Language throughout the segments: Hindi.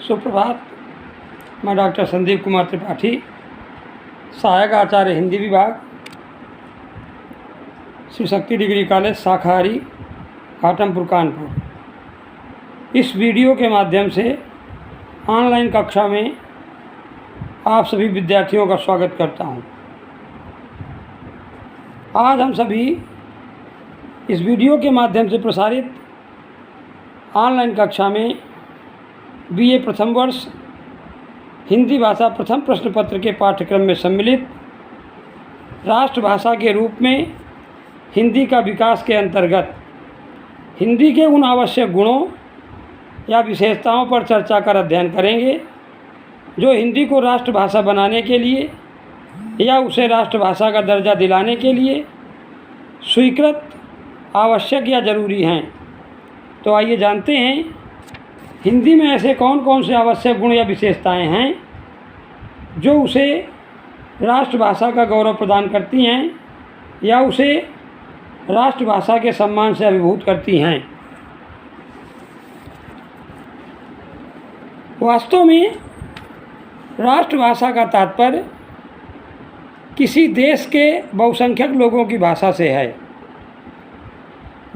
सुप्रभात। मैं डॉक्टर संदीप कुमार त्रिपाठी, सहायक आचार्य हिंदी विभाग, श्री शक्ति डिग्री कॉलेज शाखाहारी, घाटमपुर, कानपुर। इस वीडियो के माध्यम से ऑनलाइन कक्षा में आप सभी विद्यार्थियों का स्वागत करता हूं। आज हम सभी इस वीडियो के माध्यम से प्रसारित ऑनलाइन कक्षा में बीए प्रथम वर्ष हिंदी भाषा प्रथम प्रश्न पत्र के पाठ्यक्रम में सम्मिलित राष्ट्रभाषा के रूप में हिंदी का विकास के अंतर्गत हिंदी के उन आवश्यक गुणों या विशेषताओं पर चर्चा कर अध्ययन करेंगे जो हिंदी को राष्ट्रभाषा बनाने के लिए या उसे राष्ट्रभाषा का दर्जा दिलाने के लिए स्वीकृत, आवश्यक या ज़रूरी हैं। तो आइए जानते हैं हिंदी में ऐसे कौन कौन से आवश्यक गुण या विशेषताएं हैं जो उसे राष्ट्रभाषा का गौरव प्रदान करती हैं या उसे राष्ट्रभाषा के सम्मान से अभिभूत करती हैं। वास्तव में राष्ट्रभाषा का तात्पर्य किसी देश के बहुसंख्यक लोगों की भाषा से है,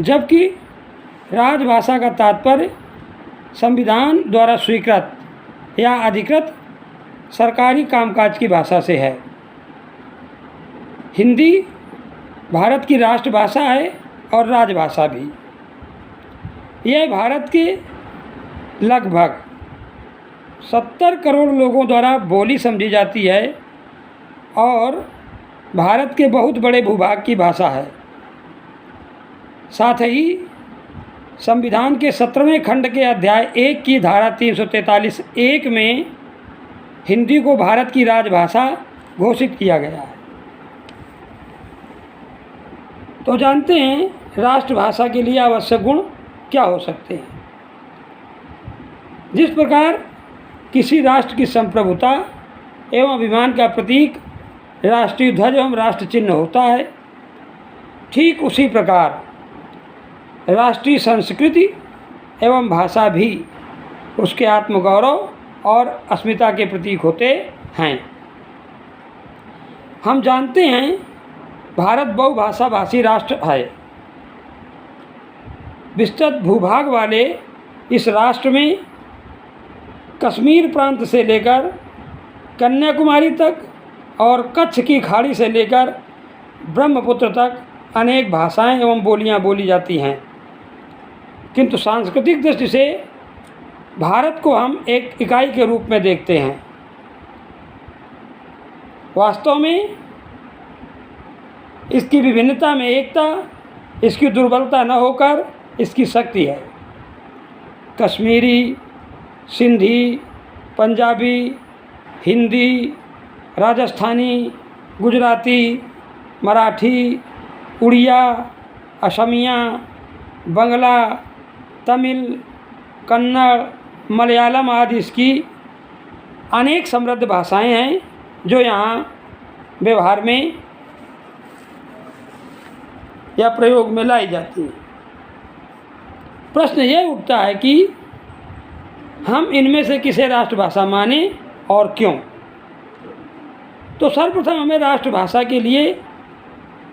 जबकि राजभाषा का तात्पर्य संविधान द्वारा स्वीकृत या अधिकृत सरकारी कामकाज की भाषा से है। हिंदी भारत की राष्ट्रभाषा है और राजभाषा भी। यह भारत के लगभग 70 करोड़ लोगों द्वारा बोली समझी जाती है और भारत के बहुत बड़े भूभाग की भाषा है। साथ ही संविधान के 17वें खंड के अध्याय 1 की धारा 343(1) में हिंदी को भारत की राजभाषा घोषित किया गया है। तो जानते हैं राष्ट्रभाषा के लिए आवश्यक गुण क्या हो सकते हैं। जिस प्रकार किसी राष्ट्र की संप्रभुता एवं अभिमान का प्रतीक राष्ट्रीय ध्वज एवं राष्ट्र चिन्ह होता है, ठीक उसी प्रकार राष्ट्रीय संस्कृति एवं भाषा भी उसके आत्मगौरव और अस्मिता के प्रतीक होते हैं। हम जानते हैं भारत बहुभाषा भाषी राष्ट्र है। विस्तृत भूभाग वाले इस राष्ट्र में कश्मीर प्रांत से लेकर कन्याकुमारी तक और कच्छ की खाड़ी से लेकर ब्रह्मपुत्र तक अनेक भाषाएं एवं बोलियां बोली जाती हैं, किंतु सांस्कृतिक दृष्टि से भारत को हम एक इकाई के रूप में देखते हैं। वास्तव में इसकी विभिन्नता में एकता, इसकी दुर्बलता न होकर इसकी शक्ति है। कश्मीरी, सिंधी, पंजाबी, हिंदी, राजस्थानी, गुजराती, मराठी, उड़िया, असमिया, बंगला, तमिल, कन्नड़, मलयालम आदि इसकी अनेक समृद्ध भाषाएं हैं जो यहाँ व्यवहार में या प्रयोग में लाई जाती हैं। प्रश्न यह उठता है कि हम इनमें से किसे राष्ट्रभाषा माने और क्यों। तो सर्वप्रथम हमें राष्ट्रभाषा के लिए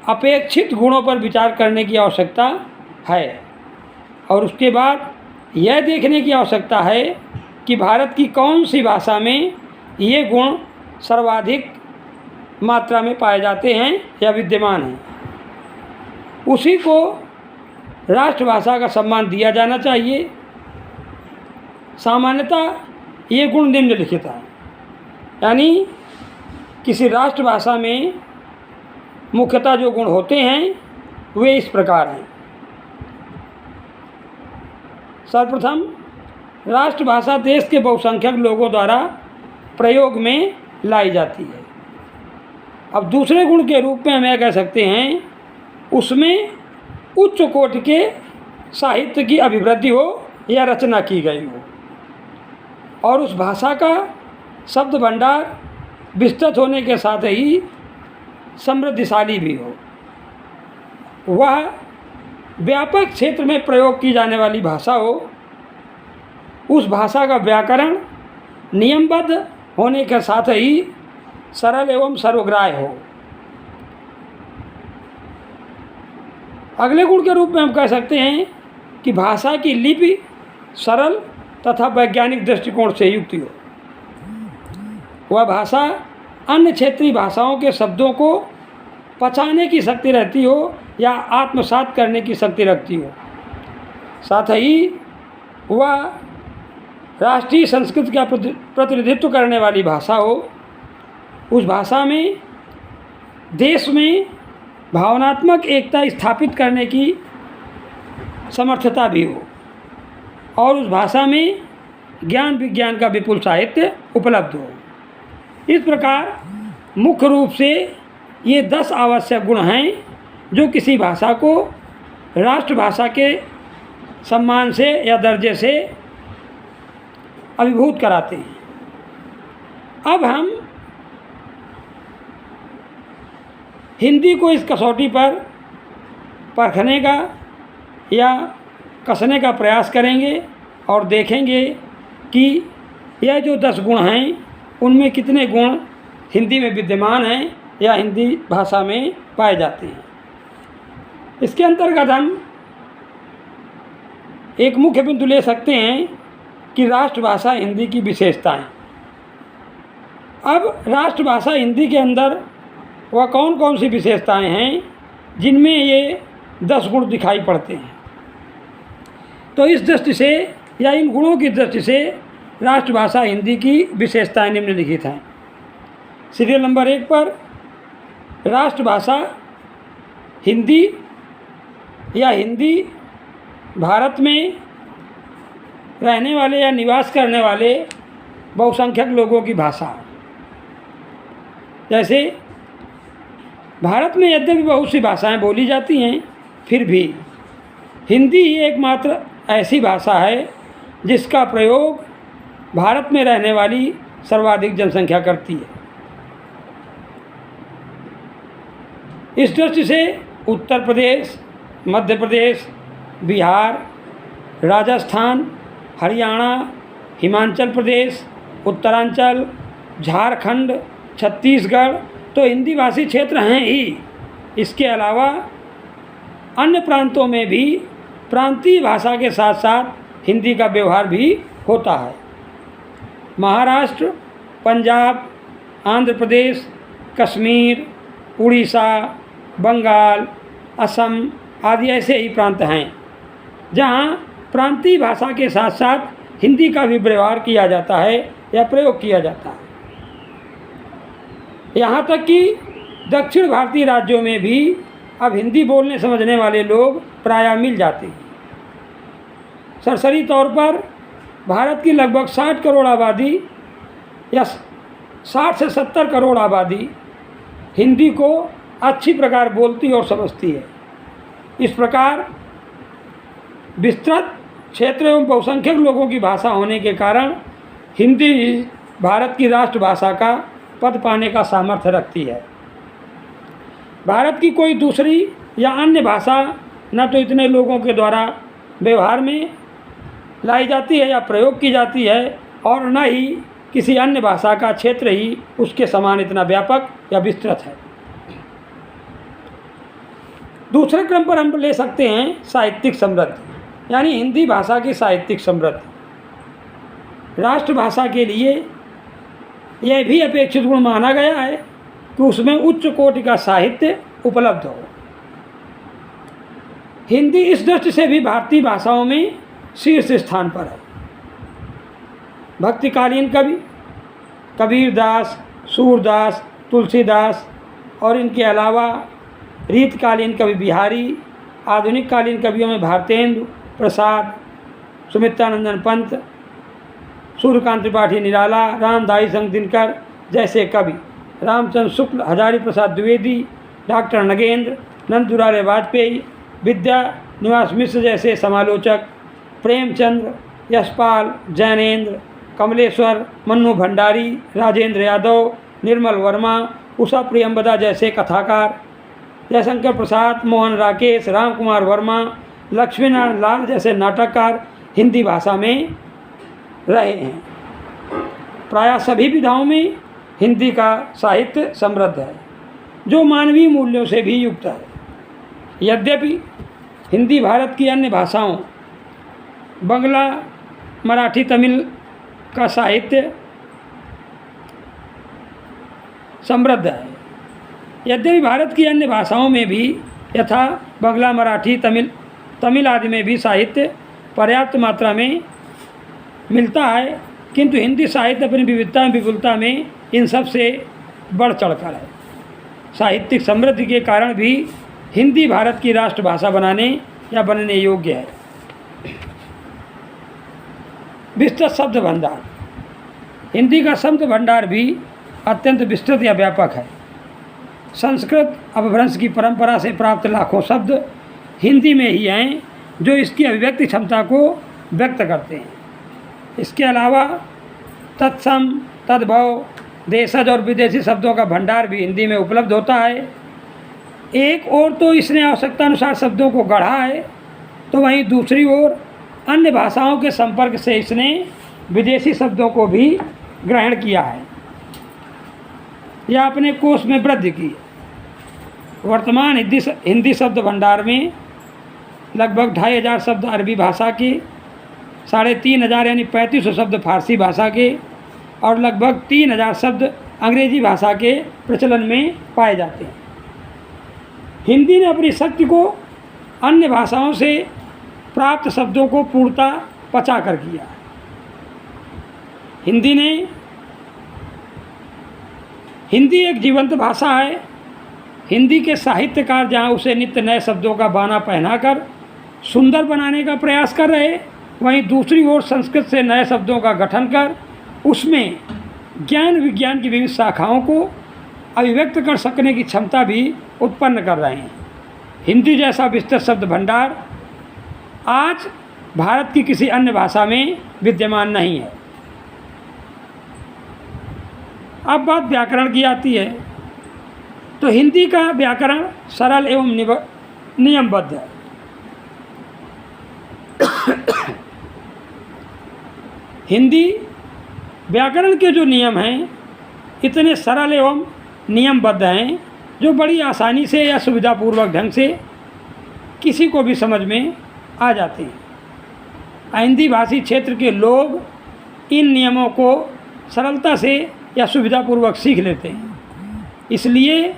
अपेक्षित गुणों पर विचार करने की आवश्यकता है और उसके बाद यह देखने की आवश्यकता है कि भारत की कौन सी भाषा में ये गुण सर्वाधिक मात्रा में पाए जाते हैं या विद्यमान हैं। उसी को राष्ट्रभाषा का सम्मान दिया जाना चाहिए। सामान्यतः ये गुण निम्नलिखित हैं, यानी किसी राष्ट्रभाषा में मुख्यतः जो गुण होते हैं वे इस प्रकार हैं। सर्वप्रथम, राष्ट्रभाषा देश के बहुसंख्यक लोगों द्वारा प्रयोग में लाई जाती है। अब दूसरे गुण के रूप में हम यह कह सकते हैं उसमें उच्च कोटि के साहित्य की अभिवृद्धि हो या रचना की गई हो और उस भाषा का शब्द भंडार विस्तृत होने के साथ ही समृद्धिशाली भी हो। वह व्यापक क्षेत्र में प्रयोग की जाने वाली भाषा हो। उस भाषा का व्याकरण नियमबद्ध होने के साथ ही सरल एवं सर्वग्राह्य हो। अगले गुण के रूप में हम कह सकते हैं कि भाषा की लिपि सरल तथा वैज्ञानिक दृष्टिकोण से युक्त हो। वह भाषा अन्य क्षेत्रीय भाषाओं के शब्दों को पचाने की शक्ति रहती हो या आत्मसात करने की शक्ति रखती हो। साथ ही वह राष्ट्रीय संस्कृति का प्रतिनिधित्व करने वाली भाषा हो। उस भाषा में देश में भावनात्मक एकता स्थापित करने की समर्थता भी हो और उस भाषा में ज्ञान विज्ञान का विपुल साहित्य उपलब्ध हो। इस प्रकार मुख्य रूप से ये 10 आवश्यक गुण हैं जो किसी भाषा को राष्ट्रभाषा के सम्मान से या दर्जे से अभिभूत कराते हैं। अब हम हिंदी को इस कसौटी पर परखने का या कसने का प्रयास करेंगे और देखेंगे कि यह जो 10 गुण हैं उनमें कितने गुण हिंदी में विद्यमान हैं या हिंदी भाषा में पाए जाते हैं। इसके अंतर्गत हम एक मुख्य बिंदु ले सकते हैं कि राष्ट्रभाषा हिंदी की विशेषताएं। अब राष्ट्रभाषा हिंदी के अंदर वह कौन कौन सी विशेषताएं हैं जिनमें ये 10 गुण दिखाई पड़ते हैं। तो इस दृष्टि से या इन गुणों की दृष्टि से राष्ट्रभाषा हिंदी की विशेषताएं निम्नलिखित हैं। सीरियल नंबर 1 पर राष्ट्रभाषा हिंदी या हिंदी भारत में रहने वाले या निवास करने वाले बहुसंख्यक लोगों की भाषा। जैसे भारत में यद्यपि बहुत सी भाषाएं बोली जाती हैं, फिर भी हिंदी ही एकमात्र ऐसी भाषा है जिसका प्रयोग भारत में रहने वाली सर्वाधिक जनसंख्या करती है। इस दृष्टि से उत्तर प्रदेश, मध्य प्रदेश, बिहार, राजस्थान, हरियाणा, हिमाचल प्रदेश, उत्तरांचल, झारखंड, छत्तीसगढ़ तो हिंदी भाषी क्षेत्र हैं ही। इसके अलावा अन्य प्रांतों में भी प्रांतीय भाषा के साथ साथ हिंदी का व्यवहार भी होता है। महाराष्ट्र, पंजाब, आंध्र प्रदेश, कश्मीर, उड़ीसा, बंगाल, असम आदि ऐसे ही प्रांत हैं जहाँ प्रांतीय भाषा के साथ साथ हिंदी का भी व्यवहार किया जाता है या प्रयोग किया जाता है। यहाँ तक कि दक्षिण भारतीय राज्यों में भी अब हिंदी बोलने समझने वाले लोग प्रायः मिल जाते हैं। सरसरी तौर पर भारत की लगभग 60 करोड़ आबादी या 60 से 70 करोड़ आबादी हिंदी को अच्छी प्रकार बोलती और समझती है। इस प्रकार विस्तृत क्षेत्र एवं बहुसंख्यक लोगों की भाषा होने के कारण हिंदी भारत की राष्ट्रभाषा का पद पाने का सामर्थ्य रखती है। भारत की कोई दूसरी या अन्य भाषा न तो इतने लोगों के द्वारा व्यवहार में लाई जाती है या प्रयोग की जाती है और न ही किसी अन्य भाषा का क्षेत्र ही उसके समान इतना व्यापक या विस्तृत है। दूसरे क्रम पर हम ले सकते हैं साहित्यिक समृद्धि, यानी हिंदी भाषा की साहित्यिक समृद्धि। राष्ट्रभाषा के लिए यह भी अपेक्षित गुण माना गया है कि उसमें उच्च कोटि का साहित्य उपलब्ध हो। हिंदी इस दृष्टि से भी भारतीय भाषाओं में शीर्ष स्थान पर है। भक्तिकालीन कवि कबीरदास, सूरदास, तुलसीदास और इनके अलावा रीतकालीन कवि बिहारी, आधुनिक कालीन कवियों में भारतेंदु प्रसाद, सुमित्रानंदन पंत, सूर्यकांत त्रिपाठी निराला, रामधारी सिंह दिनकर जैसे कवि, रामचंद्र शुक्ल, हजारी प्रसाद द्विवेदी, डॉक्टर नगेंद्र, नंदुलाल वाजपेयी, विद्या निवास मिश्र जैसे समालोचक, प्रेमचंद्र, यशपाल, जैनेन्द्र, कमलेश्वर, मन्नू भंडारी, राजेंद्र यादव, निर्मल वर्मा, उषा प्रियंवदा जैसे कथाकार, जयशंकर प्रसाद, मोहन राकेश, राम कुमार वर्मा, लक्ष्मीनारायण लाल जैसे नाटककार हिंदी भाषा में रहे हैं। प्रायः सभी विधाओं में हिंदी का साहित्य समृद्ध है, जो मानवीय मूल्यों से भी युक्त है। यद्यपि हिंदी भारत की अन्य भाषाओं बंगला, मराठी, तमिल का साहित्य समृद्ध है। यद्यपि भारत की अन्य भाषाओं में भी यथा बंगला, मराठी, तमिल आदि में भी साहित्य पर्याप्त मात्रा में मिलता है, किंतु हिंदी साहित्य अपनी विपुलता में इन सब से बढ़ चढ़कर है। साहित्यिक समृद्धि के कारण भी हिंदी भारत की राष्ट्रभाषा बनने योग्य है। विस्तृत शब्द भंडार। हिंदी का शब्द भंडार भी अत्यंत विस्तृत या व्यापक है। संस्कृत अपभ्रंश की परंपरा से प्राप्त लाखों शब्द हिंदी में ही हैं, जो इसकी अभिव्यक्ति क्षमता को व्यक्त करते हैं। इसके अलावा तत्सम, तद्भव, देशज और विदेशी शब्दों का भंडार भी हिंदी में उपलब्ध होता है। एक ओर तो इसने आवश्यकता अनुसार शब्दों को गढ़ा है, तो वहीं दूसरी ओर अन्य भाषाओं के संपर्क से इसने विदेशी शब्दों को भी ग्रहण किया है या अपने कोश में वृद्धि की। वर्तमान हिंदी शब्द भंडार में लगभग 2500 शब्द अरबी भाषा के, 3500 यानी 3500 शब्द फारसी भाषा के और लगभग 3000 शब्द अंग्रेजी भाषा के प्रचलन में पाए जाते हैं। हिंदी ने अपनी शक्ति को अन्य भाषाओं से प्राप्त शब्दों को पूर्णतः पचा कर किया। हिंदी एक जीवंत भाषा है। हिंदी के साहित्यकार जहाँ उसे नित्य नए शब्दों का बाना पहनाकर सुंदर बनाने का प्रयास कर रहे, वहीं दूसरी ओर संस्कृत से नए शब्दों का गठन कर उसमें ज्ञान विज्ञान की विविध शाखाओं को अभिव्यक्त कर सकने की क्षमता भी उत्पन्न कर रहे हैं। हिंदी जैसा विस्तृत शब्द भंडार आज भारत की किसी अन्य भाषा में विद्यमान नहीं है। अब बात व्याकरण की आती है, तो हिंदी का व्याकरण सरल एवं नियमबद्ध है। हिंदी व्याकरण के जो नियम हैं इतने सरल एवं नियमबद्ध हैं, जो बड़ी आसानी से या सुविधापूर्वक ढंग से किसी को भी समझ में आ जाते हैं। हिंदी भाषी क्षेत्र के लोग इन नियमों को सरलता से या सुविधापूर्वक सीख लेते हैं। इसलिए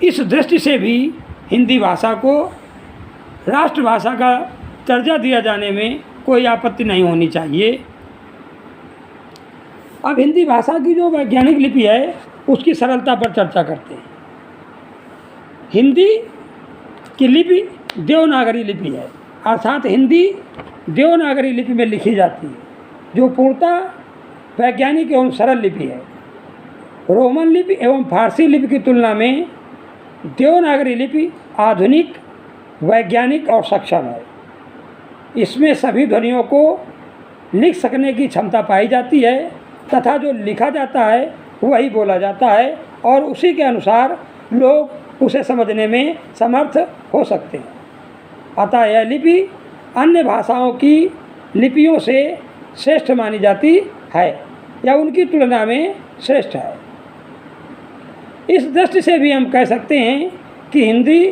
इस दृष्टि से भी हिंदी भाषा को राष्ट्रभाषा का दर्जा दिया जाने में कोई आपत्ति नहीं होनी चाहिए। अब हिंदी भाषा की जो वैज्ञानिक लिपि है उसकी सरलता पर चर्चा करते हैं। हिंदी की लिपि देवनागरी लिपि है, अर्थात हिंदी देवनागरी लिपि में लिखी जाती है, जो पूर्णतः वैज्ञानिक एवं सरल लिपि है। रोमन लिपि एवं फारसी लिपि की तुलना में देवनागरी लिपि आधुनिक, वैज्ञानिक और सक्षम है। इसमें सभी ध्वनियों को लिख सकने की क्षमता पाई जाती है तथा जो लिखा जाता है वही बोला जाता है और उसी के अनुसार लोग उसे समझने में समर्थ हो सकते हैं। अतः यह लिपि अन्य भाषाओं की लिपियों से श्रेष्ठ मानी जाती है या उनकी तुलना में श्रेष्ठ है। इस दृष्टि से भी हम कह सकते हैं कि हिंदी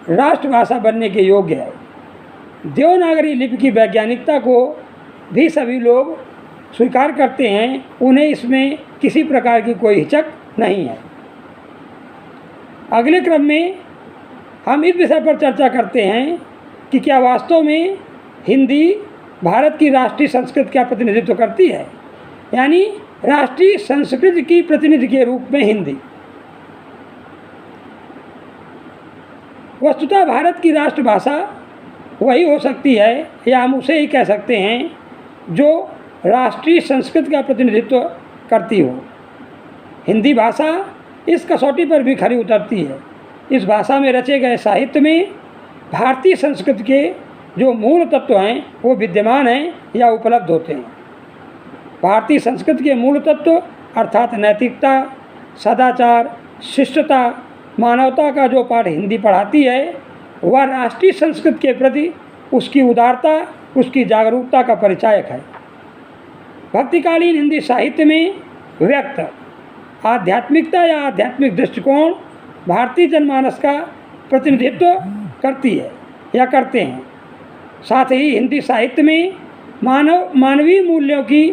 राष्ट्रभाषा बनने के योग्य है। देवनागरी लिपि की वैज्ञानिकता को भी सभी लोग स्वीकार करते हैं, उन्हें इसमें किसी प्रकार की कोई हिचक नहीं है। अगले क्रम में हम इस विषय पर चर्चा करते हैं कि क्या वास्तव में हिंदी भारत की राष्ट्रीय संस्कृति का प्रतिनिधित्व करती है, यानी राष्ट्रीय संस्कृति की प्रतिनिधि के रूप में हिंदी। वस्तुतः भारत की राष्ट्रभाषा वही हो सकती है या हम उसे ही कह सकते हैं जो राष्ट्रीय संस्कृति का प्रतिनिधित्व करती हो। हिंदी भाषा इस कसौटी पर भी खरी उतरती है। इस भाषा में रचे गए साहित्य में भारतीय संस्कृति के जो मूल तत्व हैं वो विद्यमान हैं या उपलब्ध होते हैं। भारतीय संस्कृति के मूल तत्व अर्थात नैतिकता, सदाचार, शिष्टता, मानवता का जो पाठ हिंदी पढ़ाती है वह राष्ट्रीय संस्कृति के प्रति उसकी उदारता, उसकी जागरूकता का परिचायक है। भक्तिकालीन हिंदी साहित्य में व्यक्त। आध्यात्मिकता या आध्यात्मिक दृष्टिकोण भारतीय जनमानस का प्रतिनिधित्व करती है या करते हैं। साथ ही हिंदी साहित्य में मानवीय मूल्यों की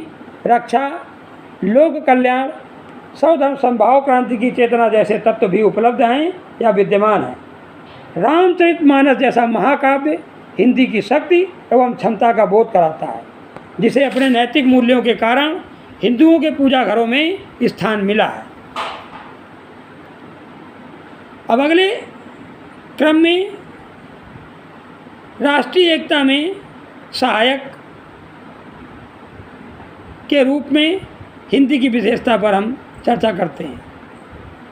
रक्षा, लोक कल्याण, सर्वधर्म समभाव क्रांति की चेतना जैसे तत्व भी उपलब्ध हैं या विद्यमान हैं। रामचरितमानस जैसा महाकाव्य हिंदी की शक्ति एवं क्षमता का बोध कराता है, जिसे अपने नैतिक मूल्यों के कारण हिंदुओं के पूजा घरों में स्थान मिला है। अब अगले क्रम में राष्ट्रीय एकता में सहायक के रूप में हिंदी की विशेषता पर हम चर्चा करते हैं।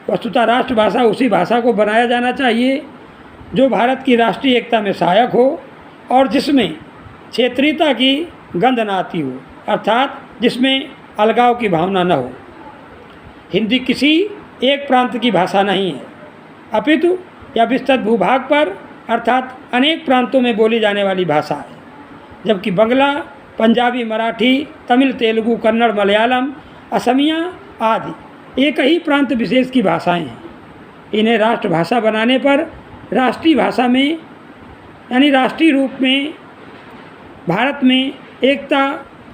वस्तुतः राष्ट्रभाषा उसी भाषा को बनाया जाना चाहिए जो भारत की राष्ट्रीय एकता में सहायक हो और जिसमें क्षेत्रीयता की गंध न आती हो, अर्थात जिसमें अलगाव की भावना न हो। हिंदी किसी एक प्रांत की भाषा नहीं है, अपितु यह विस्तृत भूभाग पर अर्थात अनेक प्रांतों में बोली जाने वाली भाषा है। जबकि बंगला, पंजाबी, मराठी, तमिल, तेलुगु, कन्नड़, मलयालम, असमिया आदि एक ही प्रांत विशेष की भाषाएं हैं। इन्हें राष्ट्रभाषा बनाने पर राष्ट्रीय भाषा में यानी राष्ट्रीय रूप में भारत में एकता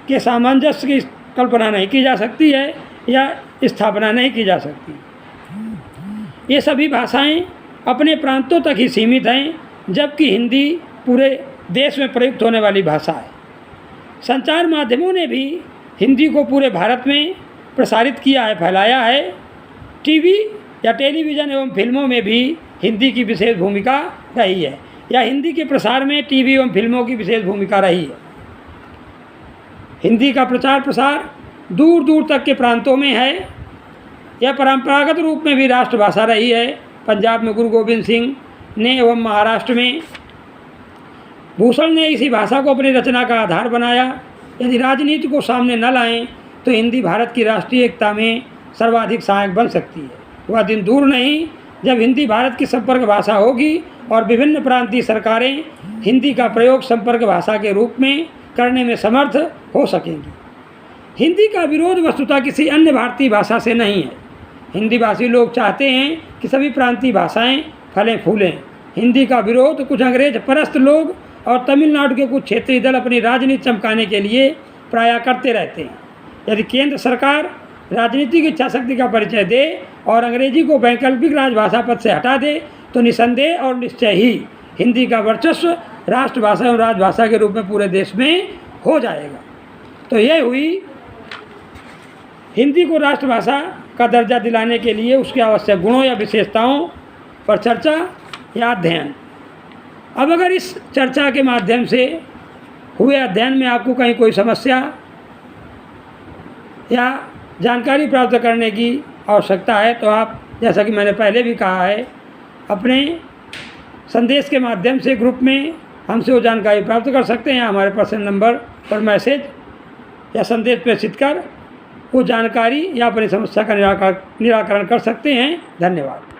के सामंजस्य की कल्पना नहीं की जा सकती है या स्थापना नहीं की जा सकती। ये सभी भाषाएं अपने प्रांतों तक ही सीमित हैं, जबकि हिंदी पूरे देश में प्रयुक्त होने वाली भाषा है। संचार माध्यमों ने भी हिंदी को पूरे भारत में प्रसारित किया है, फैलाया है। टीवी या टेलीविज़न एवं फिल्मों में भी हिंदी की विशेष भूमिका रही है या हिंदी के प्रसार में टीवी एवं फिल्मों की विशेष भूमिका रही है। हिंदी का प्रचार प्रसार दूर दूर तक के प्रांतों में है। यह परंपरागत रूप में भी राष्ट्रभाषा रही है। पंजाब में गुरु गोविंद सिंह ने एवं महाराष्ट्र में भूषण ने इसी भाषा को अपनी रचना का आधार बनाया। यदि राजनीति को सामने न लाएं तो हिंदी भारत की राष्ट्रीय एकता में सर्वाधिक सहायक बन सकती है। वह दिन दूर नहीं जब हिंदी भारत की संपर्क भाषा होगी और विभिन्न प्रांतीय सरकारें हिंदी का प्रयोग संपर्क भाषा के रूप में करने में समर्थ हो सकेंगी। हिंदी का विरोध वस्तुतः किसी अन्य भारतीय भाषा से नहीं है। हिंदी भाषी लोग चाहते हैं कि सभी प्रांतीय भाषाएं फलें फूलें। हिंदी का विरोध कुछ अंग्रेज परस्त लोग और तमिलनाडु के कुछ क्षेत्रीय दल अपनी राजनीति चमकाने के लिए प्रायः करते रहते हैं। यदि केंद्र सरकार राजनीतिक इच्छाशक्ति का परिचय दे और अंग्रेजी को वैकल्पिक राजभाषा पद से हटा दे तो निसंदेह और निश्चय ही हिंदी का वर्चस्व राष्ट्रभाषा और राजभाषा के रूप में पूरे देश में हो जाएगा। तो यह हुई हिंदी को राष्ट्रभाषा का दर्जा दिलाने के लिए उसके आवश्यक गुणों या विशेषताओं पर चर्चा या अध्ययन। अब अगर इस चर्चा के माध्यम से हुए अध्ययन में आपको कहीं कोई समस्या या जानकारी प्राप्त करने की आवश्यकता है तो आप, जैसा कि मैंने पहले भी कहा है, अपने संदेश के माध्यम से ग्रुप में हमसे वो जानकारी प्राप्त कर सकते हैं। हमारे पर्सनल नंबर पर मैसेज या संदेश प्रेषित कर वो जानकारी या अपनी समस्या का निराकरण कर सकते हैं। धन्यवाद।